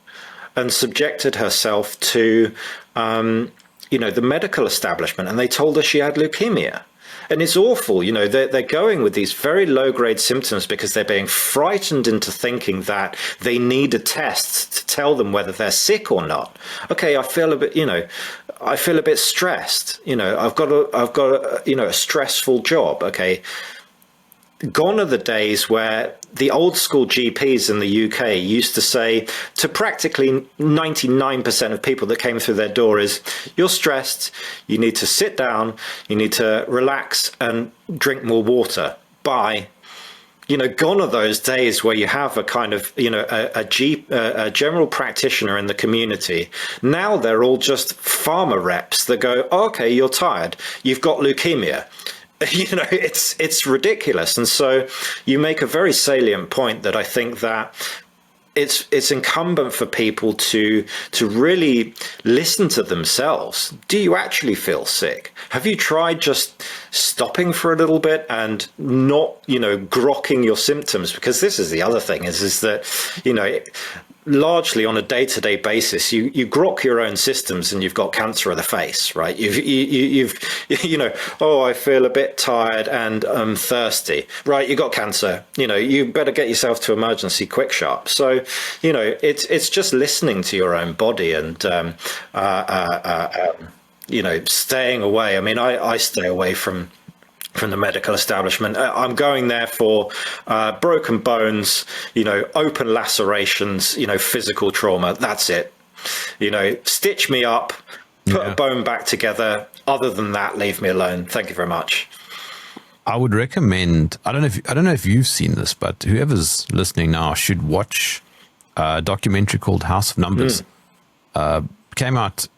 and subjected herself to, the medical establishment, and they told her she had leukemia. And it's awful, they're going with these very low-grade symptoms because they're being frightened into thinking that they need a test to tell them whether they're sick or not. Okay, I feel a bit stressed. I've got a stressful job. Okay. Gone are the days where the old school GPs in the UK used to say to practically 99% of people that came through their door is, you're stressed, you need to sit down, you need to relax and drink more water. Bye. Gone are those days where you have a kind of, a general practitioner in the community. Now they're all just pharma reps that go, oh, okay, you're tired, you've got leukemia. It's ridiculous. And so you make a very salient point that I think that it's incumbent for people to really listen to themselves. Do you actually feel sick? Have you tried just stopping for a little bit and not, grokking your symptoms? Because this is the other thing is that, largely on a day-to-day basis, you grok your own systems and you've got cancer of the face, right? You've oh, I feel a bit tired and I'm thirsty, right? You got cancer, you better get yourself to emergency quick sharp. So, it's just listening to your own body and, staying away. I mean, I stay away from the medical establishment. I'm going there for broken bones, open lacerations, physical trauma. That's it. Stitch me up, put a bone back together. Other than that, leave me alone. Thank you very much. I would recommend, I don't know if you've seen this, but whoever's listening now should watch a documentary called House of Numbers. Came out,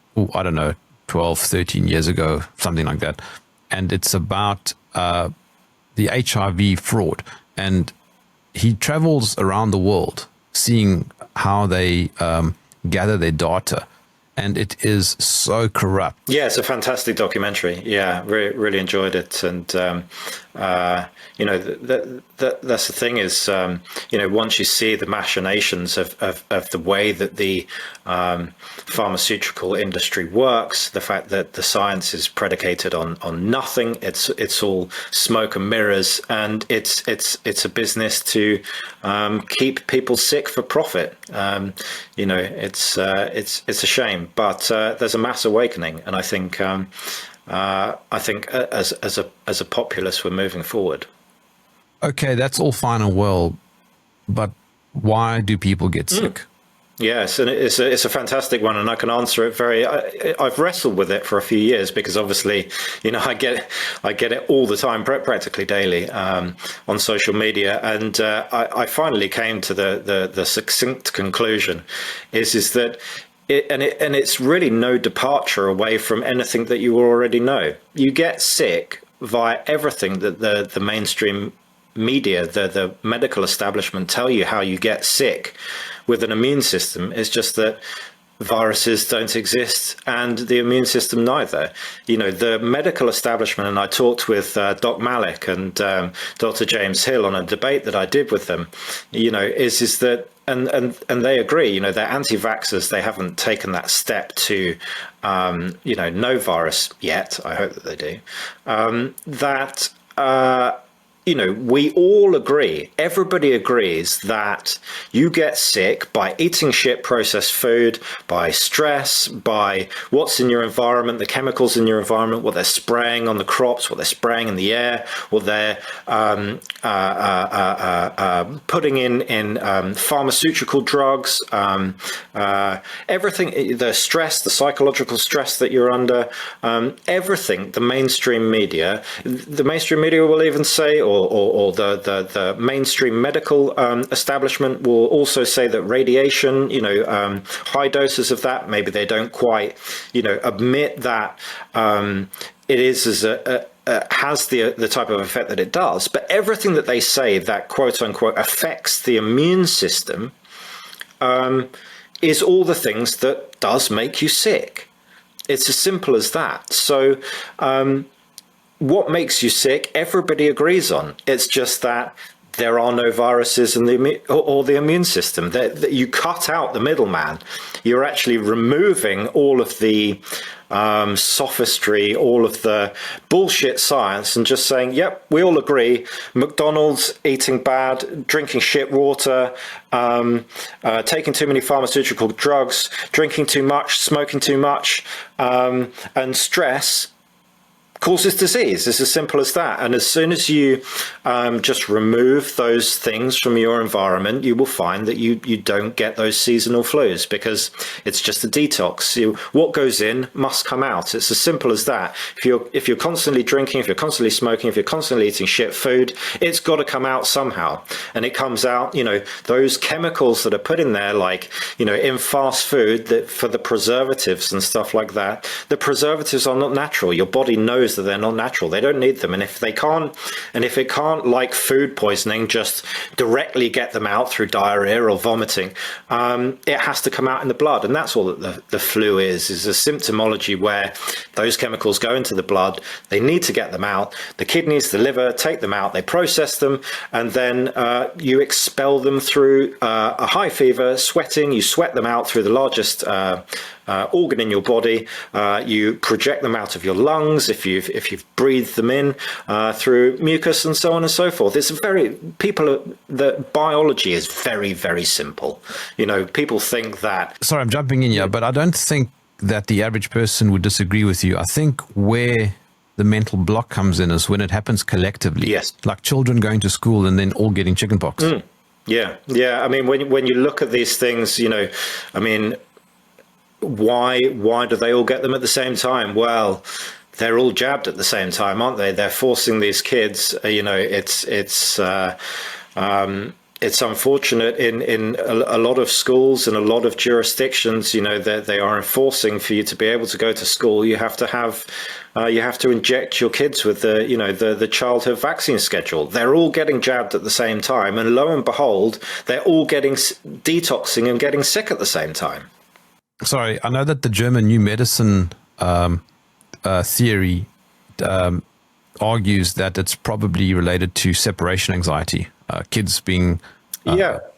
12, 13 years ago, something like that. And it's about the HIV fraud. And he travels around the world seeing how they gather their data. And it is so corrupt. Yeah, it's a fantastic documentary. Yeah, really enjoyed it. And, that's the thing is, once you see the machinations of the way that the pharmaceutical industry works, the fact that the science is predicated on nothing, it's all smoke and mirrors, and it's a business to keep people sick for profit. It's a shame, but there's a mass awakening, and I think as a populace we're moving forward. Okay, that's all fine and well, but why do people get sick? Yes, and it's a fantastic one, and I can answer it I've wrestled with it for a few years because obviously, I get it all the time, practically daily, on social media, and I finally came to the succinct conclusion is that. It's really no departure away from anything that you already know. You get sick via everything that the mainstream media, the medical establishment tell you how you get sick with an immune system. It's just that viruses don't exist and the immune system neither. The medical establishment, and I talked with Doc Malik and Dr. James Hill on a debate that I did with them, is that, and they agree, they're anti-vaxxers. They haven't taken that step to, no virus yet. I hope that they do. We all agree, everybody agrees that you get sick by eating shit processed food, by stress, by what's in your environment, the chemicals in your environment, what they're spraying on the crops, what they're spraying in the air, what they're putting in pharmaceutical drugs, everything, the stress, the psychological stress that you're under, everything, the mainstream media will even say, or the mainstream medical establishment will also say that radiation, high doses of that, maybe they don't quite, admit that it is has the type of effect that it does. But everything that they say that quote unquote affects the immune system is all the things that does make you sick. It's as simple as that. So what makes you sick, everybody agrees on. It's just that there are no viruses in the immune system. That you cut out the middleman. You're actually removing all of the sophistry, all of the bullshit science, and just saying, yep, we all agree, McDonald's, eating bad, drinking shit water, taking too many pharmaceutical drugs, drinking too much, smoking too much, and stress causes disease. It's as simple as that. And as soon as you just remove those things from your environment, you will find that you don't get those seasonal flus, because it's just a detox. What goes in must come out. It's as simple as that. If you're constantly drinking, if you're constantly smoking, if you're constantly eating shit food, it's got to come out somehow. And it comes out, those chemicals that are put in there, like, in fast food, that for the preservatives and stuff like that, the preservatives are not natural. Your body knows that they're not natural. They don't need them. And if it can't, like food poisoning, just directly get them out through diarrhea or vomiting, it has to come out in the blood. And that's all that the flu is a symptomology where those chemicals go into the blood. They need to get them out. The kidneys, the liver take them out. They process them, and then you expel them through a high fever, sweating. You sweat them out through the largest organ in your body. You project them out of your lungs if you've breathed them in through mucus, and so on and so forth. The biology is very, very simple. People think that. Sorry, I'm jumping in here, but I don't think that the average person would disagree with you. I think where the mental block comes in is when it happens collectively. Yes. Like children going to school and then all getting chickenpox. Yeah. I mean, when you look at these things, why do they all get them at the same time? Well, they're all jabbed at the same time, aren't they? They're forcing these kids. It's unfortunate in a lot of schools and a lot of jurisdictions. They are enforcing for you to be able to go to school. You have to inject your kids with the childhood vaccine schedule. They're all getting jabbed at the same time, and lo and behold, they're all getting detoxing and getting sick at the same time. Sorry, I know that the German new medicine theory argues that it's probably related to separation anxiety. Kids being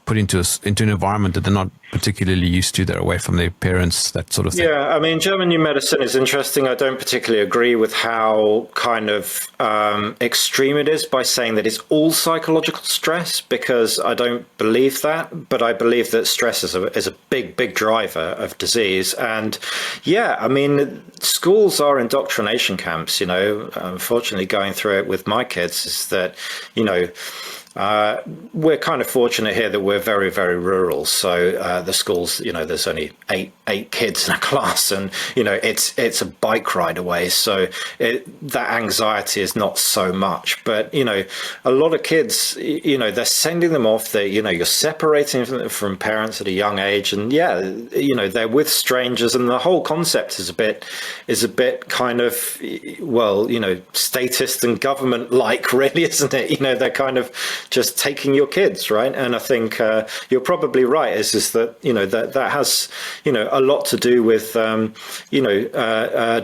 put into an environment that they're not particularly used to. They're away from their parents, that sort of thing. Yeah, I mean, German new medicine is interesting. I don't particularly agree with how kind of extreme it is by saying that it's all psychological stress, because I don't believe that. But I believe that stress is a big driver of disease. And yeah, I mean, schools are indoctrination camps. Unfortunately, going through it with my kids is that, we're kind of fortunate here that we're very, very rural. So the schools, there's only eight kids in a class, and it's a bike ride away. So that anxiety is not so much. But a lot of kids, they're sending them off. You're separating them from parents at a young age, and they're with strangers, and the whole concept is a bit kind of statist and government like, really, isn't it? They're kind of just taking your kids, right? And I think you're probably right. Is that that has a lot to do with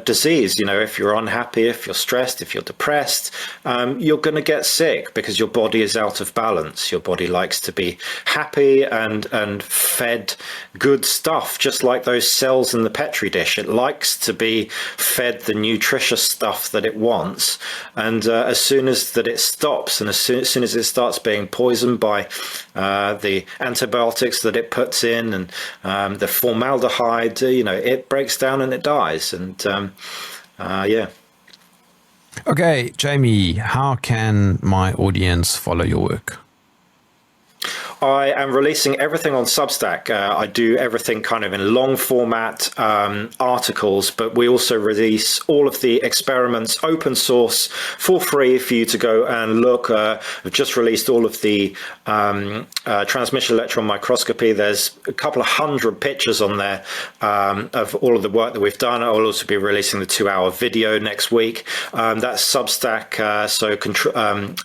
disease. If you're unhappy, if you're stressed, if you're depressed, you're going to get sick because your body is out of balance. Your body likes to be happy and fed good stuff, just like those cells in the petri dish. It likes to be fed the nutritious stuff that it wants, and as soon as that it stops, and as soon as it starts being poisoned by the antibiotics that it puts in, and the formaldehyde, it breaks down and it dies. And Okay, Jamie, how can my audience follow your work? I am releasing everything on Substack. I do everything kind of in long format articles, but we also release all of the experiments open source for free for you to go and look. We've just released all of the transmission electron microscopy. There's a couple of hundred pictures on there of all of the work that we've done. I'll also be releasing the 2-hour video next week. That's Substack.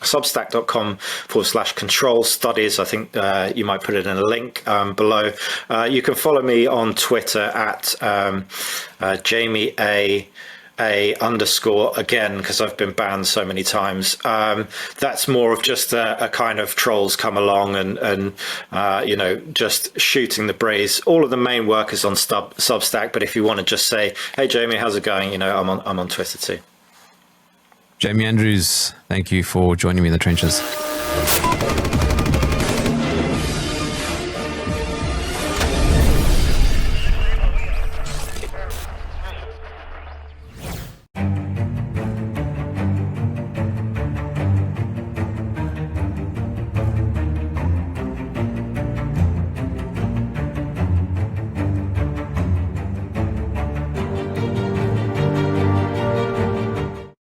Substack.com/control studies. I think you might put it in a link below. You can follow me on Twitter at Jamie A underscore, again, because I've been banned so many times. That's more of just a kind of trolls come along and just shooting the breeze. All of the main work is on Substack, but if you want to just say, hey Jamie, how's it going? I'm on Twitter too. Jamie Andrews, thank you for joining me in the trenches.